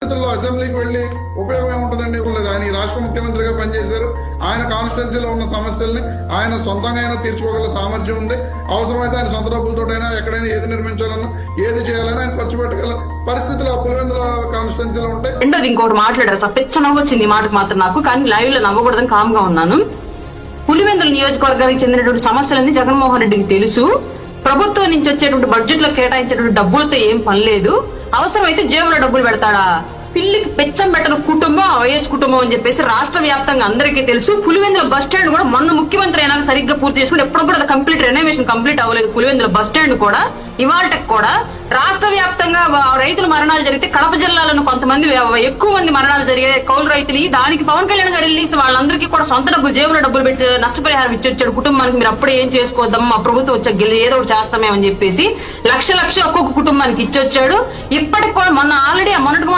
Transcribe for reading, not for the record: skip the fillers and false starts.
పరిస్థితుల్లో అసెంబ్లీకి వెళ్ళి ఉపయోగం ఏముంటుందండి? లేదు, ఆయన ఈ రాష్ట్ర ముఖ్యమంత్రిగా పనిచేశారు. ఆయన కాన్స్టిట్యున్సీలో ఉన్న సమస్యల్ని ఆయన సొంతంగా అయినా తీర్చుకోగల సామర్థ్యం ఉంది. అవసరమైతే ఆయన సొంత డబ్బులతోటైనా ఎక్కడైనా ఏది నిర్మించాలన్నా ఏది చేయాలన్నా ఆయన ఖర్చు పెట్టగల పరిస్థితులు ఆ పులివెందుల కాన్స్టిట్యున్సీలో ఉంటాయి. రెండోది ఇంకోటి మాట్లాడారు సార్, పెచ్చ నవ్వు వచ్చింది ఈ మాటకు మాత్రం నాకు, కానీ లైవ్ లో నవ్వకూడదని కామ్ గా ఉన్నాను. పులివెందుల నియోజకవర్గానికి చెందినటువంటి సమస్యలన్నీ జగన్మోహన్ రెడ్డికి తెలుసు. ప్రభుత్వం నుంచి వచ్చేటువంటి బడ్జెట్ లో కేటాయించేటువంటి డబ్బులతో ఏం పని లేదు. అవసరమైతే జేబులో డబ్బులు పెడతాడా? పిల్లికి పెచ్చం పెట్టిన కుటుంబం వైఎస్ కుటుంబం అని చెప్పేసి రాష్ట్ర వ్యాప్తంగా అందరికీ తెలుసు. పులివెందుల బస్ స్టాండ్ కూడా మొన్న ముఖ్యమంత్రి అయినాక సరిగ్గా పూర్తి చేసుకుంటే ఎప్పుడు కూడా కంప్లీట్ రెనోవేషన్ కంప్లీట్ అవ్వలేదు. పులివెందుల బస్ స్టాండ్ కూడా ఇవాళకి కూడా రాష్ట్ర వ్యాప్తంగా రైతుల మరణాలు జరిగితే కడప జిల్లాలో కొంతమంది ఎక్కువ మంది మరణాలు జరిగాయి కౌలు రైతులు. దానికి పవన్ కళ్యాణ్ గారు రిలీజ్ వాళ్ళందరికీ కూడా సొంత డబ్బులు జేబులో డబ్బులు పెట్టి నష్టపరిహారం ఇచ్చొచ్చాడు కుటుంబానికి. మీరు అప్పుడే ఏం చేసుకోవద్దాం, మా ప్రభుత్వం వచ్చాక ఏదో ఒకటి చేస్తామేమని చెప్పేసి లక్ష ఒక్కొక్క కుటుంబానికి ఇచ్చొచ్చాడు. ఇప్పటికి కూడా మొన్న ఆల్రెడీ మొన్నటి